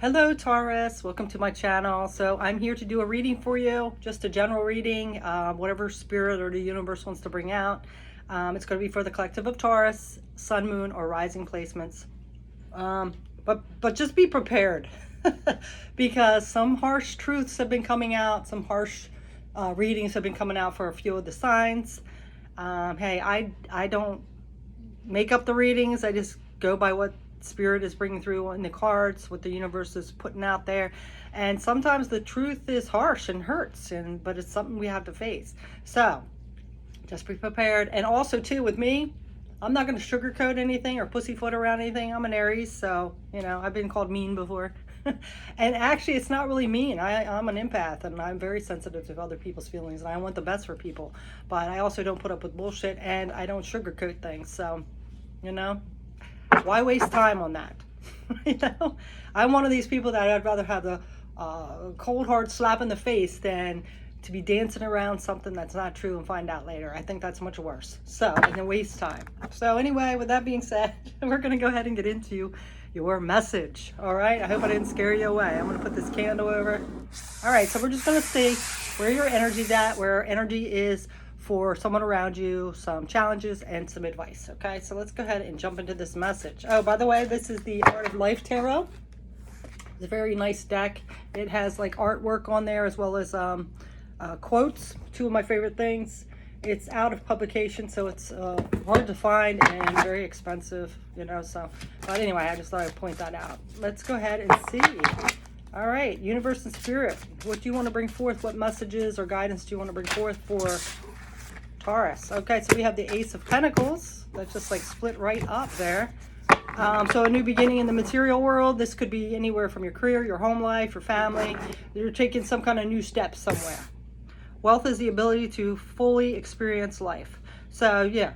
Hello Taurus, welcome to my channel. So I'm here to do a reading for you, just a general reading, whatever spirit or the universe wants to bring out. It's going to be for the collective of Taurus, sun, moon, or rising placements. But just be prepared because some harsh truths have been coming out, some harsh readings have been coming out for a few of the signs. Hey, I don't make up the readings, I just go by what spirit is bringing through in the cards, what the universe is putting out there. And sometimes the truth is harsh and hurts, but it's something we have to face. So just be prepared. And also too, with me, I'm not going to sugarcoat anything or pussyfoot around anything. I'm an Aries, so I've been called mean before. And actually it's not really mean. I'm an empath and I'm very sensitive to other people's feelings, and I want the best for people, but I also don't put up with bullshit and I don't sugarcoat things. So why waste time on that? I'm one of these people that I'd rather have the cold hard slap in the face than to be dancing around something that's not true and find out later. I think that's much worse. So, and then waste time. So anyway, with that being said, we're going to go ahead and get into your message. All right. I hope I didn't scare you away. I'm going to put this candle over. All right. So we're just going to see where your energy's at, where energy is for someone around you, some challenges and some advice. Okay, so let's go ahead and jump into this message. Oh, by the way, this is the Art of Life Tarot. It's a very nice deck. It has like artwork on there as well as quotes, two of my favorite things. It's out of publication, so it's hard to find and very expensive, but anyway, I just thought I'd point that out. Let's go ahead and see. All right, universe and spirit, what do you want to bring forth? What messages or guidance do you want to bring forth for Taurus? Okay, so we have the Ace of Pentacles. That's just like split right up there. So a new beginning in the material world. This could be anywhere from your career, your home life, your family. You're taking some kind of new step somewhere. Wealth is the ability to fully experience life. So yeah,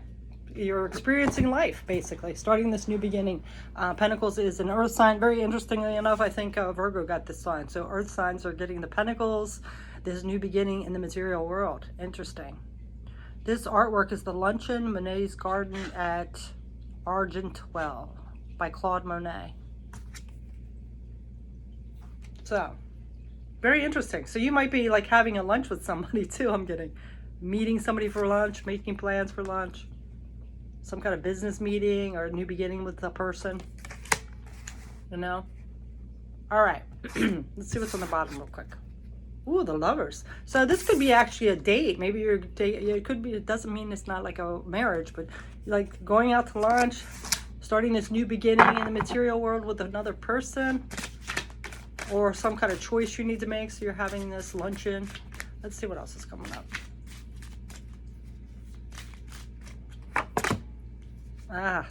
you're experiencing life, basically, starting this new beginning. Pentacles is an earth sign. Very interestingly enough, I think Virgo got this sign. So earth signs are getting the Pentacles, this new beginning in the material world. Interesting. This artwork is the Luncheon Monet's Garden at Argenteuil by Claude Monet. So, very interesting. So you might be like having a lunch with somebody too, I'm getting. Meeting somebody for lunch, making plans for lunch. Some kind of business meeting or a new beginning with a person. All right, let's see what's on the bottom real quick. Ooh, the Lovers. So this could be actually a date. Maybe you're dating. It could be. It doesn't mean it's not like a marriage, but like going out to lunch, starting this new beginning in the material world with another person, or some kind of choice you need to make. So you're having this luncheon. Let's see what else is coming up.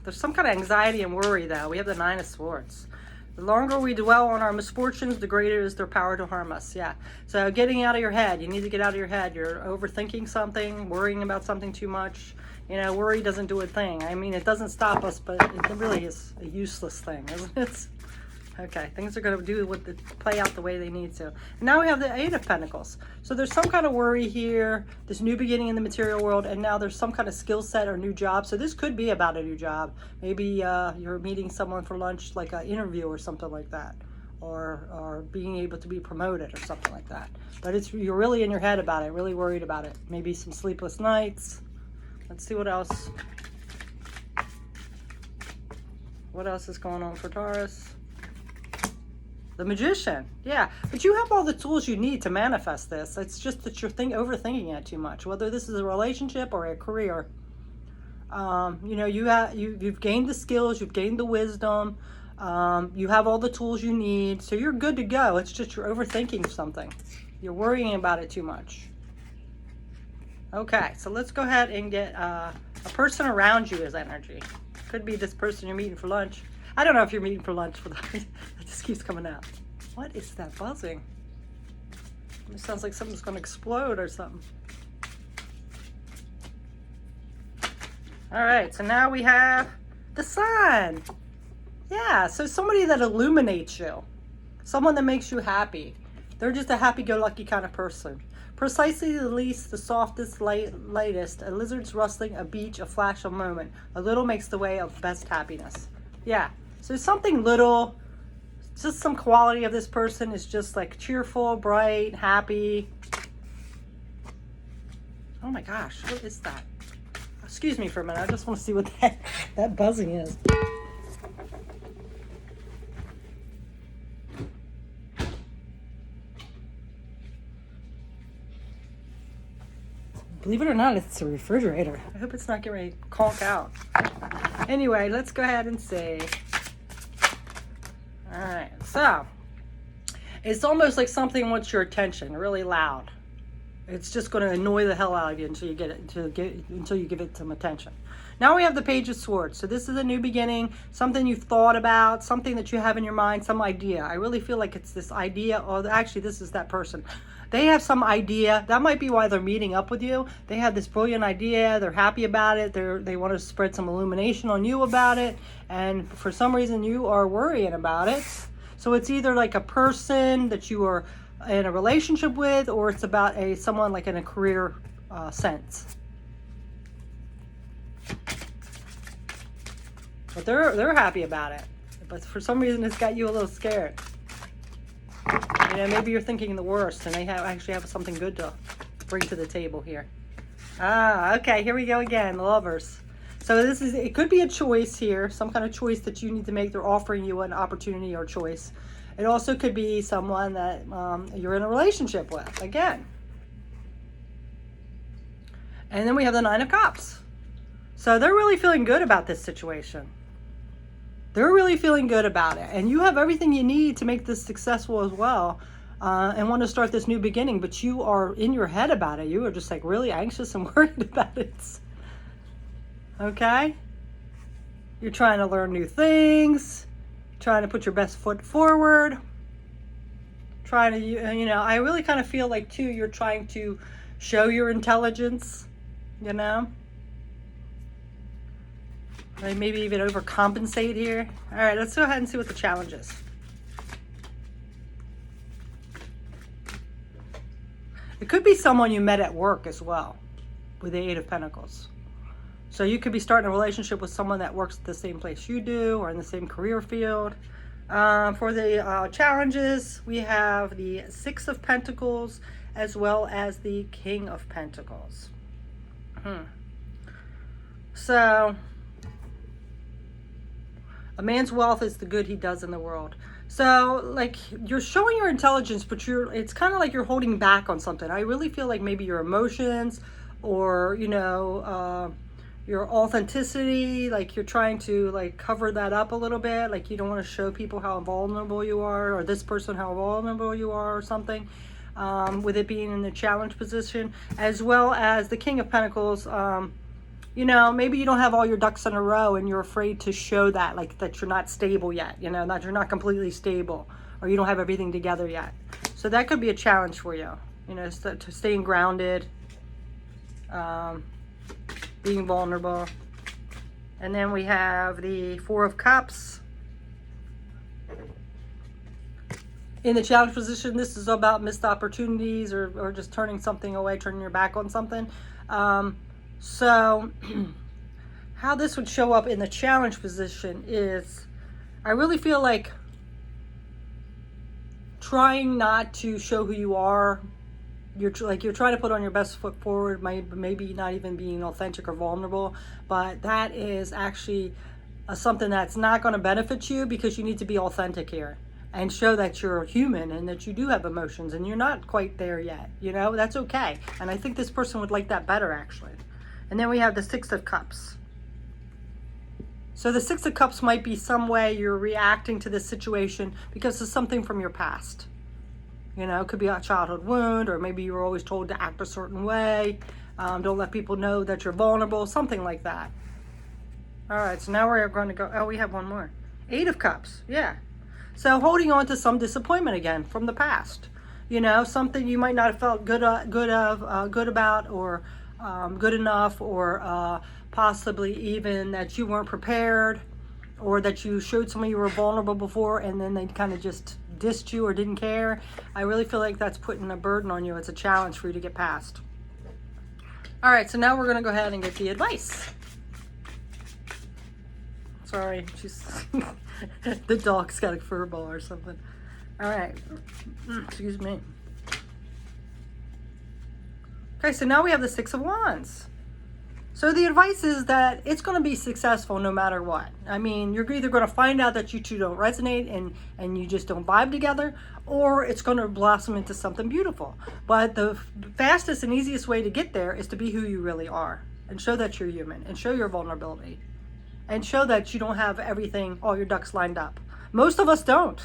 There's some kind of anxiety and worry though. We have the Nine of Swords. The longer we dwell on our misfortunes, the greater is their power to harm us. Yeah. So getting out of your head. You need to get out of your head. You're overthinking something, worrying about something too much. Worry doesn't do a thing. I mean, it doesn't stop us, but it really is a useless thing, isn't it? Okay, things are going to play out the way they need to. And now we have the Eight of Pentacles. So there's some kind of worry here, this new beginning in the material world, and now there's some kind of skill set or new job. So this could be about a new job. Maybe you're meeting someone for lunch, like an interview or something like that, or being able to be promoted or something like that. But you're really in your head about it, really worried about it. Maybe some sleepless nights. Let's see what else. What else is going on for Taurus? The Magician. Yeah, but you have all the tools you need to manifest this. It's just that you're overthinking it too much, whether this is a relationship or a career. You've gained the skills, you've gained the wisdom, you have all the tools you need, so you're good to go. It's just you're overthinking something. You're worrying about it too much. Okay, so let's go ahead and get a person around you as energy. Could be this person you're meeting for lunch. I don't know if you're meeting for lunch. It just keeps coming out. What is that buzzing? It sounds like something's going to explode or something. All right, so now we have the Sun. Yeah, so somebody that illuminates you. Someone that makes you happy. They're just a happy-go-lucky kind of person. Precisely the least, the softest, lightest, a lizard's rustling, a beach, a flash, a moment. A little makes the way of best happiness. Yeah, so something little, just some quality of this person is just like cheerful, bright, happy. Oh my gosh, what is that? Excuse me for a minute. I just want to see what that buzzing is. Believe it or not, it's a refrigerator. I hope it's not getting ready to conk out. Anyway, let's go ahead and see. All right, so it's almost like something wants your attention, really loud. It's just going to annoy the hell out of you until you until you give it some attention. Now we have the Page of Swords. So this is a new beginning, something you've thought about, something that you have in your mind, some idea. I really feel like it's this idea, or actually this is that person. They have some idea. That might be why they're meeting up with you. They have this brilliant idea. They're happy about it. They want to spread some illumination on you about it. And for some reason you are worrying about it. So it's either like a person that you are in a relationship with, or it's about someone like in a career sense. But they're happy about it. But for some reason it's got you a little scared. You know, maybe you're thinking the worst and they actually have something good to bring to the table here. Okay, here we go again, Lovers. So it could be a choice here, some kind of choice that you need to make. They're offering you an opportunity or choice. It also could be someone that you're in a relationship with, again. And then we have the Nine of Cups. So they're really feeling good about this situation. They're really feeling good about it. And you have everything you need to make this successful as well, and want to start this new beginning. But you are in your head about it. You are just like really anxious and worried about it. Okay? You're trying to learn new things. Trying to put your best foot forward. Trying to, you know, I really kind of feel like too, you're trying to show your intelligence, you know? Maybe even overcompensate here. All right, let's go ahead and see what the challenge is. It could be someone you met at work as well, with the Eight of Pentacles. So you could be starting a relationship with someone that works at the same place you do, or in the same career field. For the challenges, we have the Six of Pentacles as well as the King of Pentacles. So a man's wealth is the good he does in the world. So like you're showing your intelligence, but it's kind of like you're holding back on something. I really feel like maybe your emotions, or you know, your authenticity, like you're trying to like cover that up a little bit. Like you don't want to show people how vulnerable you are, or this person how vulnerable you are, or something. With it being in the challenge position, as well as the King of Pentacles. You know, maybe you don't have all your ducks in a row and you're afraid to show that, like that you're not stable yet, you know, that you're not completely stable, or you don't have everything together yet. So that could be a challenge for you, you know, to staying grounded, being vulnerable. And then we have the Four of Cups. In the challenge position, this is about missed opportunities, or just turning something away, turning your back on something. So how this would show up in the challenge position is, I really feel like trying not to show who you are. You're trying to put on your best foot forward, maybe not even being authentic or vulnerable, but that is actually something that's not going to benefit you, because you need to be authentic here and show that you're human and that you do have emotions, and you're not quite there yet, you know, that's okay. And I think this person would like that better, actually. And then we have the Six of Cups. So the Six of Cups might be some way you're reacting to this situation because of something from your past. You know, it could be a childhood wound, or maybe you were always told to act a certain way. Don't let people know that you're vulnerable, something like that. All right, so now we're going to go, oh, we have one more. Eight of Cups, yeah. So holding on to some disappointment again from the past. You know, something you might not have felt good about, or good enough, or possibly even that you weren't prepared, or that you showed someone you were vulnerable before and then they kind of just dissed you or didn't care. I really feel like that's putting a burden on you. It's a challenge for you to get past. All right, so now we're going to go ahead and get the advice. Sorry, she's the dog's got a fur ball or something. All right, excuse me. Okay, so now we have the Six of Wands. So the advice is that it's going to be successful no matter what. I mean, you're either going to find out that you two don't resonate and you just don't vibe together, or it's going to blossom into something beautiful. But the fastest and easiest way to get there is to be who you really are and show that you're human and show your vulnerability and show that you don't have everything, all your ducks lined up. Most of us don't.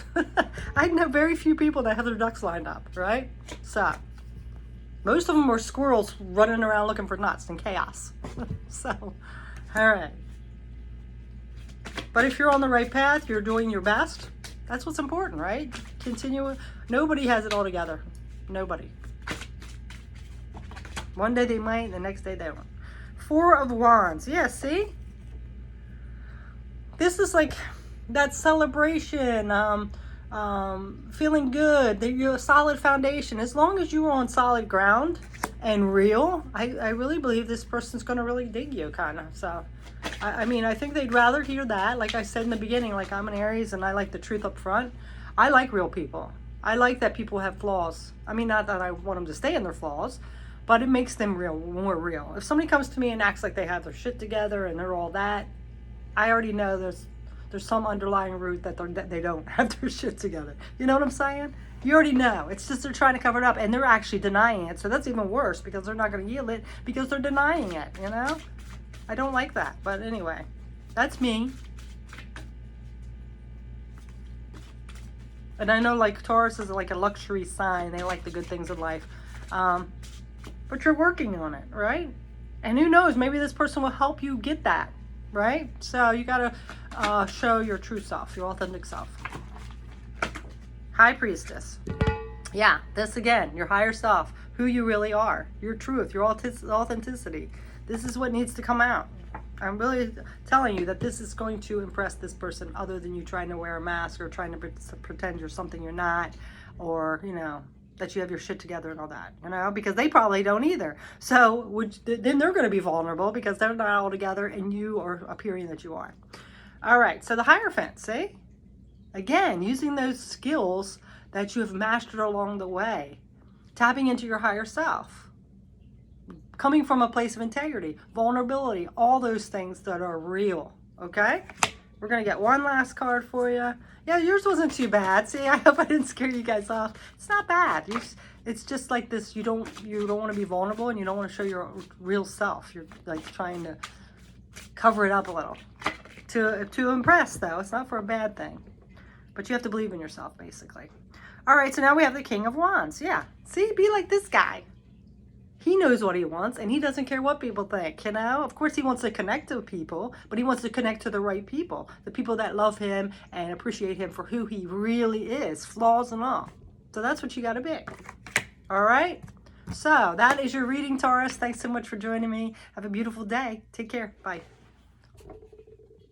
I know very few people that have their ducks lined up, right? So most of them are squirrels running around looking for nuts and chaos. So, all right. But if you're on the right path, you're doing your best. That's what's important, right? Continue. Nobody has it all together. Nobody. One day they might, the next day they won't. Four of Wands. Yeah, see? This is like that celebration, feeling good, that you're a solid foundation. As long as you're on solid ground and real, I really believe this person's going to really dig you, kind of. So, I mean, I think they'd rather hear that. Like I said in the beginning, like I'm an Aries and I like the truth up front. I like real people. I like that people have flaws. I mean, not that I want them to stay in their flaws, but it makes them real, more real. If somebody comes to me and acts like they have their shit together and they're all that, I already know there's some underlying root that they don't have their shit together. You know what I'm saying? You already know. It's just they're trying to cover it up and they're actually denying it. So that's even worse because they're not going to yield it because they're denying it, you know? I don't like that. But anyway, that's me. And I know like Taurus is like a luxury sign. They like the good things in life. But you're working on it, right? And who knows, maybe this person will help you get that, right? So you got to show your true self, your authentic self. High Priestess. Yeah, this again, your higher self, who you really are, your truth, your authenticity. This is what needs to come out. I'm really telling you that this is going to impress this person other than you trying to wear a mask or trying to pretend you're something you're not, or, you know, that you have your shit together and all that, you know, because they probably don't either. So then they're going to be vulnerable because they're not all together and you are appearing that you are. All right, so the Hierophant, see? Again, using those skills that you have mastered along the way, tapping into your higher self, coming from a place of integrity, vulnerability, all those things that are real, okay? We're going to get one last card for you. Yeah, yours wasn't too bad. See, I hope I didn't scare you guys off. It's not bad. It's just like this. You don't want to be vulnerable and you don't want to show your real self. You're like trying to cover it up a little. To impress, though. It's not for a bad thing. But you have to believe in yourself, basically. All right, so now we have the King of Wands. Yeah. See, be like this guy. He knows what he wants, and he doesn't care what people think, you know? Of course, he wants to connect to people, but he wants to connect to the right people, the people that love him and appreciate him for who he really is, flaws and all. So that's what you got to be. All right? So that is your reading, Taurus. Thanks so much for joining me. Have a beautiful day. Take care. Bye.